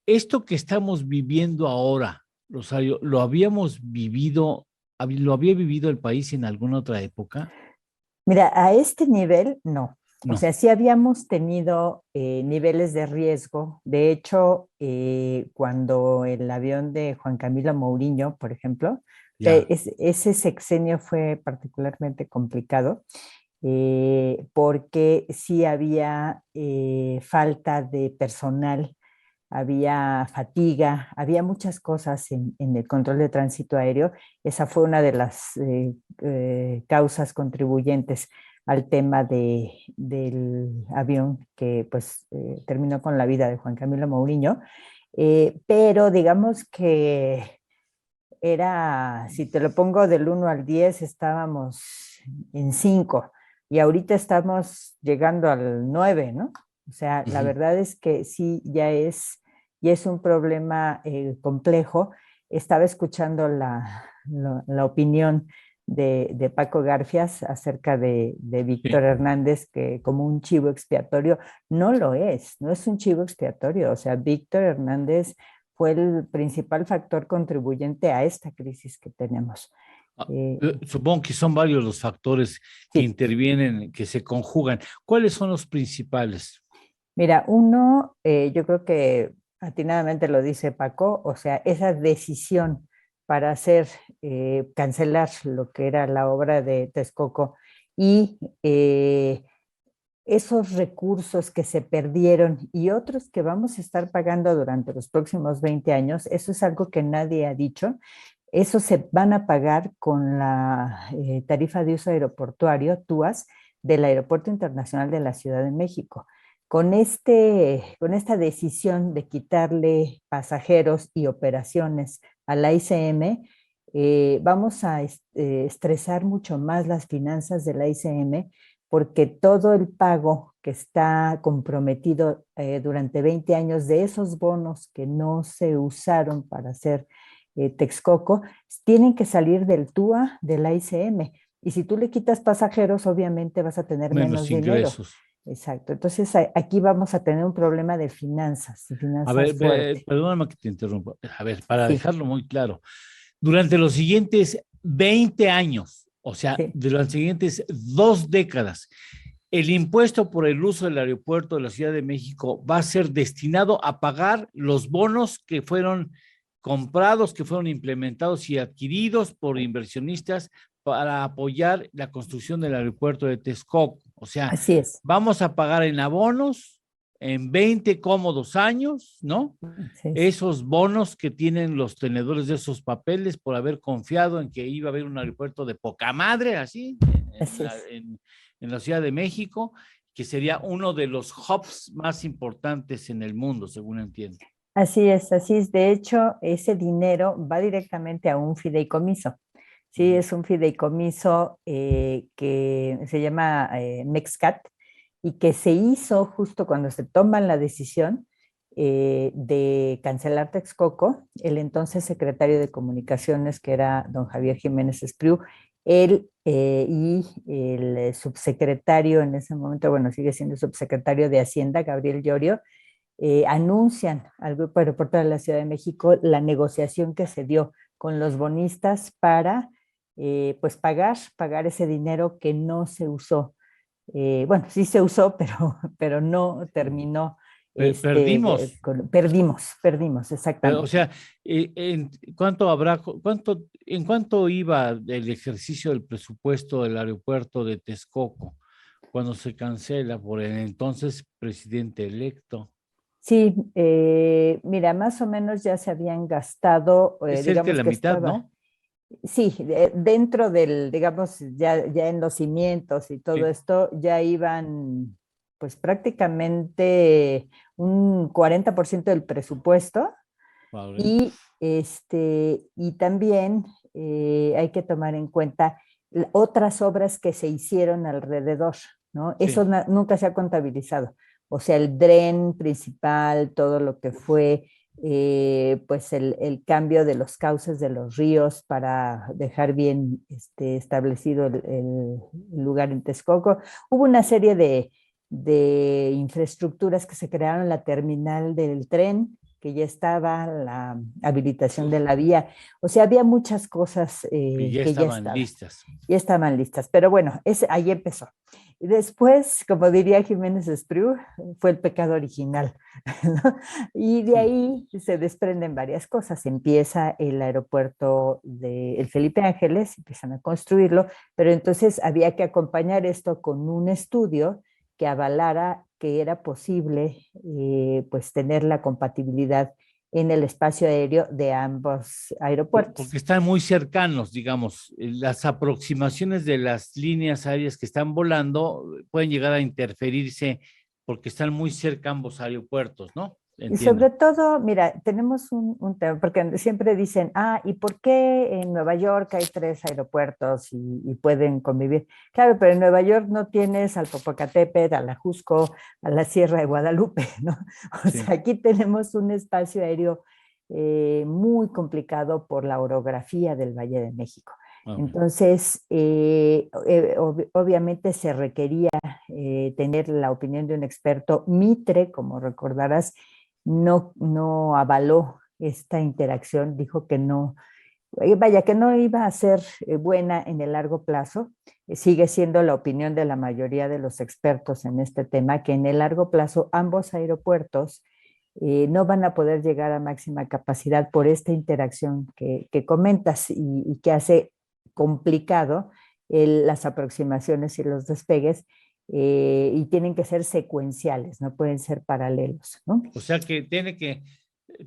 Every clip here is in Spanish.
Esto que estamos viviendo ahora, Rosario, ¿lo habíamos vivido, lo había vivido el país en alguna otra época? Mira, a este nivel no. O No, sea, sí habíamos tenido niveles de riesgo. De hecho, cuando el avión de Juan Camilo Mourinho, por ejemplo, ya. ese sexenio fue particularmente complicado porque sí había falta de personal, había fatiga, había muchas cosas en el control de tránsito aéreo. Esa fue una de las causas contribuyentes al tema del avión que pues terminó con la vida de Juan Camilo Mourinho. Pero digamos que era, si te lo pongo del 1 al 10, estábamos en 5 y ahorita estamos llegando al 9, ¿no? O sea, la Ujú. verdad es que sí, ya es un problema complejo. Estaba escuchando la opinión de Paco Garfias acerca de Sí. Víctor Hernández, que como un chivo expiatorio, no lo es, no es un chivo expiatorio. O sea, Víctor Hernández fue el principal factor contribuyente a esta crisis que tenemos. Eh, Supongo que son varios los factores que sí, intervienen, que se conjugan. ¿Cuáles son los principales? mira, uno, yo creo que atinadamente lo dice Paco, o sea, esa decisión para cancelar lo que era la obra de Texcoco y esos recursos que se perdieron y otros que vamos a estar pagando durante los próximos 20 años, eso es algo que nadie ha dicho. Eso se van a pagar con la tarifa de uso aeroportuario, TUAS, del Aeropuerto Internacional de la Ciudad de México. Con esta decisión de quitarle pasajeros y operaciones a la ICM, vamos a estresar mucho más las finanzas de la ICM porque todo el pago que está comprometido durante 20 años de esos bonos que no se usaron para hacer Texcoco, tienen que salir del TUA de la ICM. Y si tú le quitas pasajeros, obviamente vas a tener menos Menos dinero. ingresos. Exacto. Entonces aquí vamos a tener un problema de A finanzas ver, fuerte. perdóname que te interrumpa. A ver, para Sí, dejarlo muy claro, durante los siguientes 20 años, o sea, sí, de las siguientes 2 décadas, el impuesto por el uso del aeropuerto de la Ciudad de México va a ser destinado a pagar los bonos que fueron comprados, que fueron implementados y adquiridos por inversionistas para apoyar la construcción del aeropuerto de Texcoco. O sea, así es. vamos a pagar en abonos en 20 cómodos años, ¿no? Así es. Esos bonos que tienen los tenedores de esos papeles por haber confiado en que iba a haber un aeropuerto de poca madre, así, Así es. en la Ciudad de México, que sería uno de los hubs más importantes en el mundo, según entiendo. Así es, así es. De hecho, ese dinero va directamente a un fideicomiso. Sí, Ujú. es un fideicomiso que se llama MEXCAT y que se hizo justo cuando se toman la decisión de cancelar Texcoco. El entonces secretario de Comunicaciones, que era don Javier Jiménez Espriu, él y el subsecretario en ese momento, bueno, sigue siendo subsecretario de Hacienda, Gabriel Llorio, anuncian al Grupo Aeropuerto de la Ciudad de México la negociación que se dio con los bonistas para pues pagar ese dinero que no se usó. Bueno, sí se usó, pero no terminó. Perdimos. Perdimos, O exactamente. sea, ¿en cuánto habrá, en cuánto iba el ejercicio del presupuesto del aeropuerto de Texcoco cuando se cancela por el entonces presidente electo? Sí, mira, más o menos ya se habían gastado, Es cerca de digamos la que mitad, estaba. ¿no? Sí, dentro del, digamos, ya en los cimientos y todo Sí. esto, ya iban pues prácticamente un 40% del presupuesto Padre. y también hay que tomar en cuenta otras obras que se hicieron alrededor, ¿no? Eso Sí. nunca se ha contabilizado. O sea, el dren principal, todo lo que fue pues el cambio de los cauces de los ríos para dejar bien establecido el lugar en Texcoco. Hubo una serie de infraestructuras que se crearon en la terminal del tren, que ya estaba la habilitación de la vía. O sea, había muchas cosas Y ya que estaban listas. ya estaban listas. Pero bueno, ahí empezó. Y después, como diría Jiménez Espriu, fue el pecado original, ¿no? Y de ahí se desprenden varias cosas. Empieza el aeropuerto del Felipe Ángeles, empiezan a construirlo, pero entonces había que acompañar esto con un estudio que avalara que era posible pues tener la compatibilidad en el espacio aéreo de ambos aeropuertos. Porque están muy cercanos, digamos, las aproximaciones de las líneas aéreas que están volando pueden llegar a interferirse porque están muy cerca ambos aeropuertos, ¿no? Y Entiendo. sobre todo, mira, tenemos un tema, porque siempre dicen, ¿y por qué en Nueva York hay 3 aeropuertos y pueden convivir? Claro, pero en Nueva York no tienes al Popocatépetl, al Ajusco, a la Sierra de Guadalupe, ¿no? O Sí. sea, aquí tenemos un espacio aéreo muy complicado por la orografía del Valle de México. Okay. Entonces, obviamente se requería tener la opinión de un experto. Mitre, como recordarás, no avaló esta interacción, dijo que no, vaya, que no iba a ser buena en el largo plazo. Sigue siendo la opinión de la mayoría de los expertos en este tema, que en el largo plazo ambos aeropuertos no van a poder llegar a máxima capacidad por esta interacción que comentas y que hace complicado las aproximaciones y los despegues, y tienen que ser secuenciales, no pueden ser paralelos, ¿no? O sea que tiene que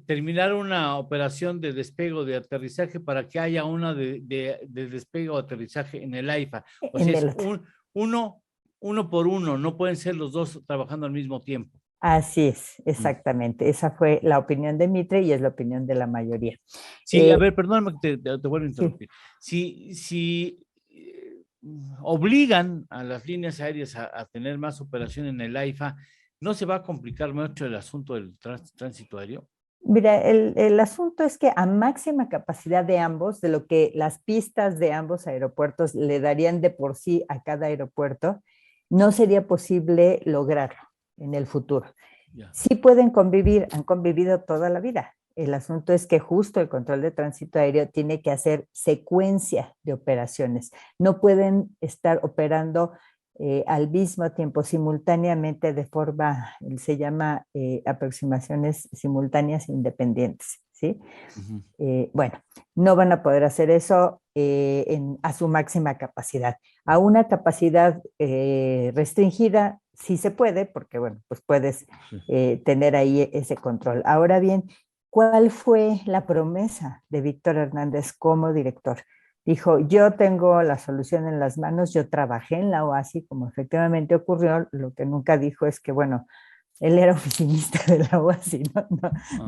terminar una operación de despegue o de aterrizaje para que haya una de despegue o aterrizaje en el AIFA. O sea, En es el otro. uno por uno, no pueden ser los dos trabajando al mismo tiempo. Así es, exactamente. Esa fue la opinión de Mitre y es la opinión de la mayoría. Sí, a Eh, ver, perdóname que te vuelvo a sí. interrumpir. Si obligan a las líneas aéreas a tener más operación en el AIFA, ¿no se va a complicar mucho el asunto del tránsito aéreo? Mira, el asunto es que a máxima capacidad de ambos, de lo que las pistas de ambos aeropuertos le darían de por sí a cada aeropuerto, no sería posible lograrlo en el futuro. Ya. Sí pueden convivir, han convivido toda la vida. El asunto es que justo el control de tránsito aéreo tiene que hacer secuencia de operaciones. No pueden estar operando al mismo tiempo, simultáneamente, de forma, se llama aproximaciones simultáneas independientes, ¿sí? Uh-huh. Bueno, no van a poder hacer eso a su máxima capacidad. A una capacidad restringida sí se puede, porque bueno, pues puedes tener ahí ese control. Ahora bien, ¿cuál fue la promesa de Víctor Hernández como director? Dijo, yo tengo la solución en las manos, yo trabajé en la OASI, como efectivamente ocurrió. Lo que nunca dijo es que, bueno, él era oficinista de la UASI,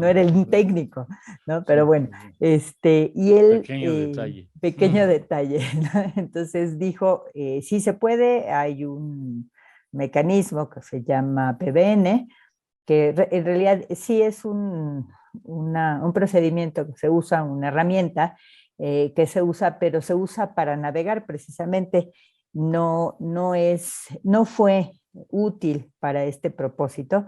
no era el técnico, ¿no? Pero Sí, bueno, sí, sí. y él, Pequeño detalle. pequeño detalle, ¿no? Entonces dijo, sí se puede, hay un mecanismo que se llama PBN, que en realidad sí es un procedimiento que se usa, una herramienta que se usa, pero se usa para navegar precisamente. No fue útil para este propósito.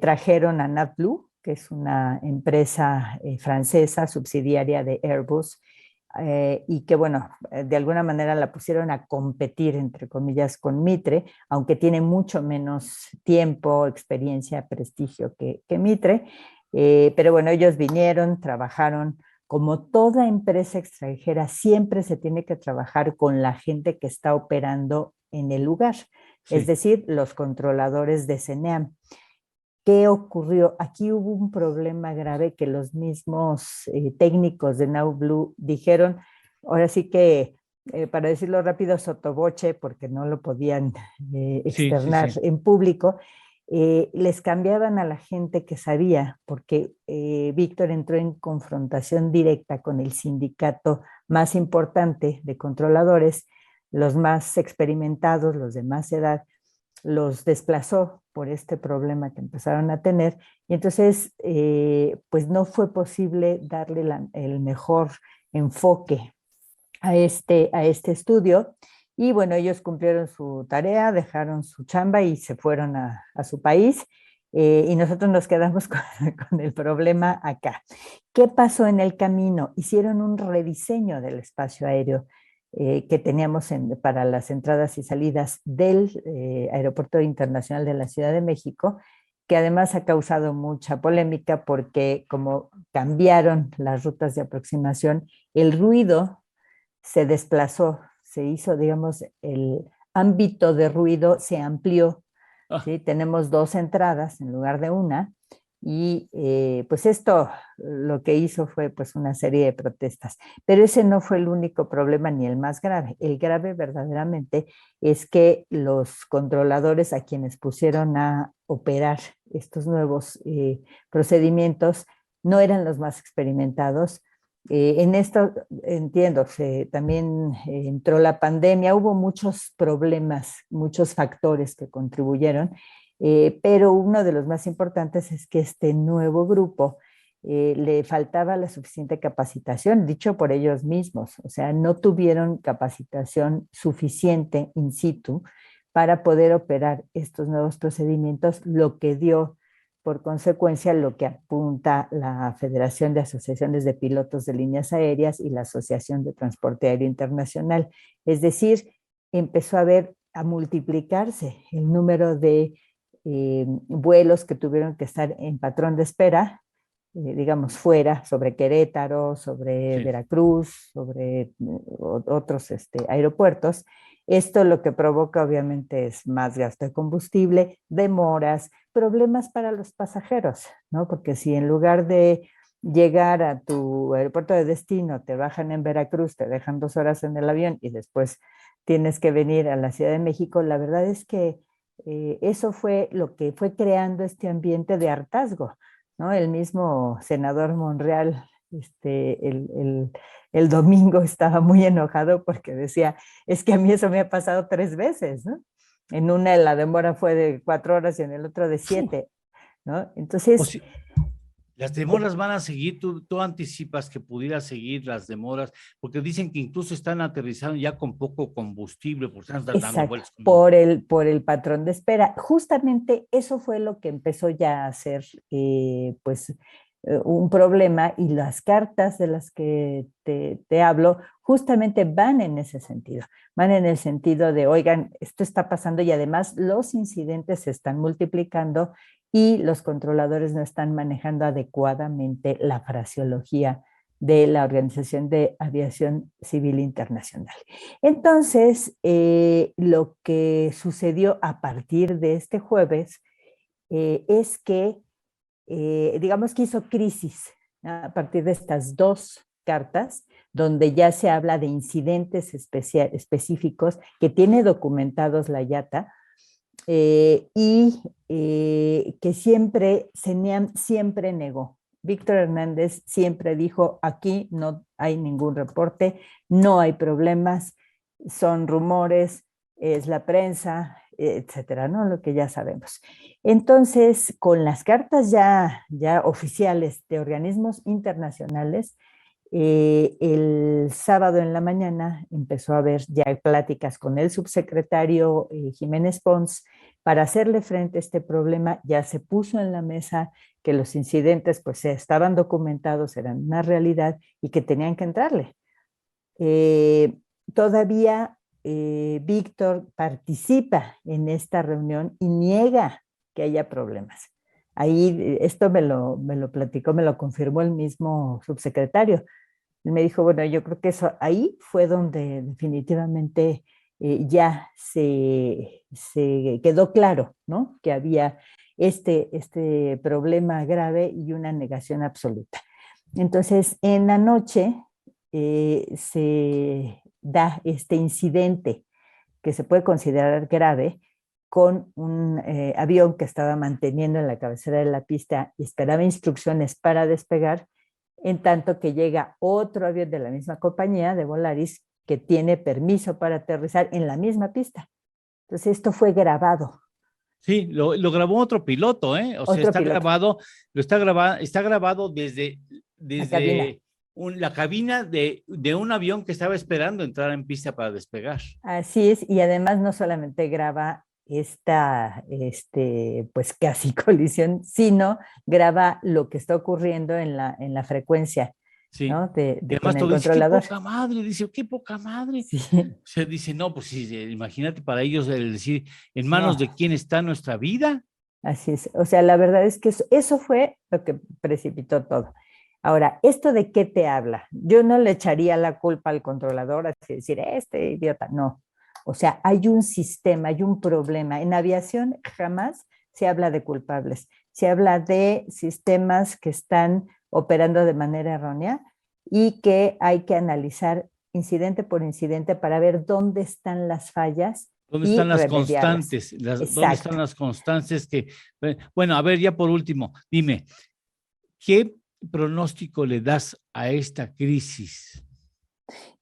Trajeron a NatBlue, que es una empresa francesa subsidiaria de Airbus, y que, bueno, de alguna manera la pusieron a competir, entre comillas, con Mitre, aunque tiene mucho menos tiempo, experiencia, prestigio que Mitre. Pero bueno, ellos vinieron, trabajaron. Como toda empresa extranjera, siempre se tiene que trabajar con la gente que está operando en el lugar, es Sí. decir, los controladores de CENEAM. ¿Qué ocurrió? Aquí hubo un problema grave que los mismos técnicos de Now Blue dijeron, ahora sí que, para decirlo rápido, sotoboche, porque no lo podían Sí, sí, externar sí. en público, les cambiaban a la gente que sabía, porque Víctor entró en confrontación directa con el sindicato más importante de controladores, los más experimentados, los de más edad, los desplazó por este problema que empezaron a tener, y entonces pues no fue posible darle el mejor enfoque a este estudio, Y bueno, ellos cumplieron su tarea, dejaron su chamba y se fueron a su país. Y nosotros nos quedamos con el problema acá. ¿Qué pasó en el camino? Hicieron un rediseño del espacio aéreo que teníamos para las entradas y salidas del Aeropuerto Internacional de la Ciudad de México, que además ha causado mucha polémica porque como cambiaron las rutas de aproximación, el ruido se desplazó, se hizo, digamos, el ámbito de ruido se amplió. Ah, ¿Sí? Tenemos dos entradas en lugar de una, y pues esto lo que hizo fue pues una serie de protestas. Pero ese no fue el único problema ni el más grave. El grave verdaderamente es que los controladores a quienes pusieron a operar estos nuevos procedimientos no eran los más experimentados. En esto entiendo, también entró la pandemia, hubo muchos problemas, muchos factores que contribuyeron, pero uno de los más importantes es que este nuevo grupo le faltaba la suficiente capacitación, dicho por ellos mismos, o sea, no tuvieron capacitación suficiente in situ para poder operar estos nuevos procedimientos, lo que dio por consecuencia lo que apunta la Federación de Asociaciones de Pilotos de Líneas Aéreas y la Asociación de Transporte Aéreo Internacional. Es decir, empezó a multiplicarse el número de vuelos que tuvieron que estar en patrón de espera, digamos, fuera, sobre Querétaro, sobre sí. Veracruz, sobre otros aeropuertos. Esto lo que provoca obviamente es más gasto de combustible, demoras, problemas para los pasajeros, ¿no? Porque si en lugar de llegar a tu aeropuerto de destino, te bajan en Veracruz, te dejan 2 horas en el avión y después tienes que venir a la Ciudad de México, la verdad es que eso fue lo que fue creando este ambiente de hartazgo, ¿no? El mismo senador Monreal, el domingo estaba muy enojado porque decía, es que a mí eso me ha pasado 3 veces, ¿no? En una la demora fue de 4 horas y en el otro de Uf, 7, ¿no? o Entonces, si, las demoras van a seguir, tú anticipas que pudiera seguir las demoras, porque dicen que incluso están aterrizando ya con poco combustible, porque están dando exacto, vueltas como... por el patrón de espera. Justamente eso fue lo que empezó ya a ser, pues, un problema, y las cartas de las que te hablo justamente van en ese sentido, van en el sentido de, oigan, esto está pasando y además los incidentes se están multiplicando y los controladores no están manejando adecuadamente la fraseología de la Organización de Aviación Civil Internacional. Entonces, lo que sucedió a partir de este jueves es que, digamos que hizo crisis, ¿no? A partir de estas dos cartas, donde ya se habla de incidentes específicos que tiene documentados la IATA, y que CENIAM siempre negó. Víctor Hernández siempre dijo, aquí no hay ningún reporte, no hay problemas, son rumores, es la prensa, etcétera, ¿no? Lo que ya sabemos. Entonces, con las cartas ya oficiales de organismos internacionales, el sábado en la mañana empezó a haber ya pláticas con el subsecretario Jiménez Pons para hacerle frente a este problema. Ya se puso en la mesa que los incidentes pues estaban documentados, eran una realidad y que tenían que entrarle. Eh, Todavía Víctor participa en esta reunión y niega que haya problemas. Ahí esto me lo platicó, me lo confirmó el mismo subsecretario. Él me dijo, bueno, yo creo que eso ahí fue donde definitivamente ya se quedó claro, ¿no? Que había este problema grave y una negación absoluta. Entonces, en la noche se da este incidente que se puede considerar grave con un avión que estaba manteniendo en la cabecera de la pista y esperaba instrucciones para despegar, en tanto que llega otro avión de la misma compañía, de Volaris, que tiene permiso para aterrizar en la misma pista. Entonces, esto fue grabado. Sí, lo grabó otro piloto, ¿eh? O sea, Otro está piloto, grabado, está grabado la cabina. la cabina de un avión que estaba esperando entrar en pista para despegar. Así es, y además no solamente graba pues casi colisión, sino graba lo que está ocurriendo en la frecuencia, Sí. ¿no? Y además Con el todo dice, qué controlador. poca madre, dice, qué poca madre. Sí, O sea, dice, no, pues sí, imagínate para ellos el decir, ¿en manos no, de quién está nuestra vida? así es. O sea, la verdad es que eso fue lo que precipitó todo. Ahora, ¿esto de qué te habla? Yo no le echaría la culpa al controlador, así decir, este idiota, no. O sea, hay un sistema, hay un problema. En aviación jamás se habla de culpables, se habla de sistemas que están operando de manera errónea y que hay que analizar incidente por incidente para ver dónde están las fallas ¿Dónde están y las remediarlas. constantes? ¿Dónde están Exacto. las constantes que, bueno, a ver, ya por último, dime, ¿qué pronóstico le das a esta crisis?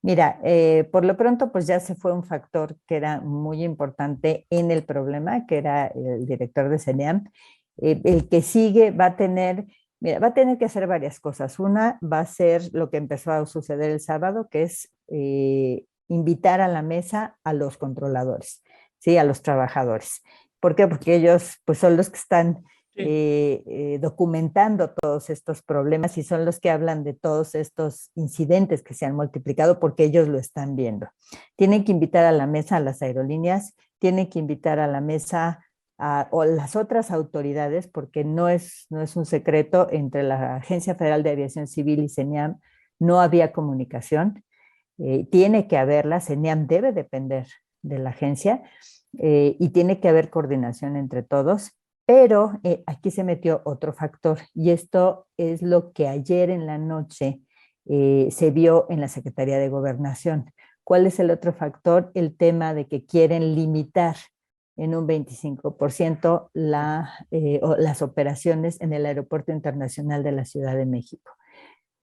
Mira, por lo pronto, pues ya se fue un factor que era muy importante en el problema, que era el director de CENEAM. El que sigue va a tener, mira, va a tener que hacer varias cosas. Una va a ser lo que empezó a suceder el sábado, que es invitar a la mesa a los controladores, ¿sí? A los trabajadores. ¿Por qué? Porque ellos, pues, son los que están Sí. documentando todos estos problemas y son los que hablan de todos estos incidentes que se han multiplicado porque ellos lo están viendo. Tienen que invitar a la mesa a las aerolíneas, tienen que invitar a la mesa o las otras autoridades, porque no es un secreto, entre la Agencia Federal de Aviación Civil y CENIAM no había comunicación, tiene que haberla, CENIAM debe depender de la agencia y tiene que haber coordinación entre todos. Pero aquí se metió otro factor y esto es lo que ayer en la noche se vio en la Secretaría de Gobernación. ¿Cuál es el otro factor? El tema de que quieren limitar en un 25% las operaciones en el Aeropuerto Internacional de la Ciudad de México.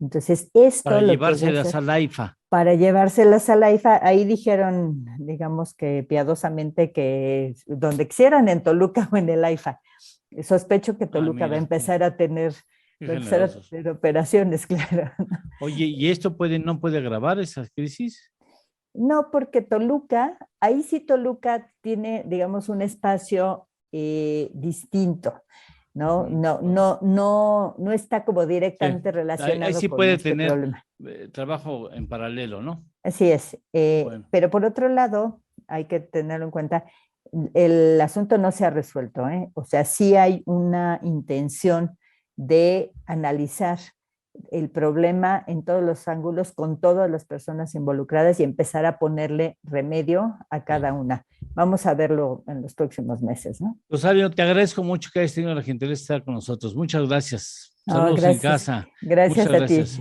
Entonces, esto Para lo que va a llevárselas hacer a la IFA. para llevárselas a la IFA, ahí dijeron, digamos que piadosamente, que donde quisieran, en Toluca o en el AIFA. Sospecho que Ah, Toluca va a mira, empezar a tener, qué va a empezar a generosos. tener operaciones, claro. Oye, ¿y esto no puede agravar esa crisis? No, porque Toluca, ahí sí Toluca tiene, digamos, un espacio distinto, ¿no? No está como Sí. directamente Ahí relacionado sí con puede este tener problema. trabajo en paralelo, ¿no? Así es. Bueno, Pero por otro lado, hay que tenerlo en cuenta, el asunto no se ha resuelto, ¿eh? O sea, sí hay una intención de analizar el problema en todos los ángulos, con todas las personas involucradas y empezar a ponerle remedio a sí. cada una. Vamos a verlo en los próximos meses, ¿no? Rosario, te agradezco mucho que hayas tenido la gentileza de estar con nosotros. Muchas gracias. No, Saludos en gracias. casa. Muchas Gracias a ti. gracias.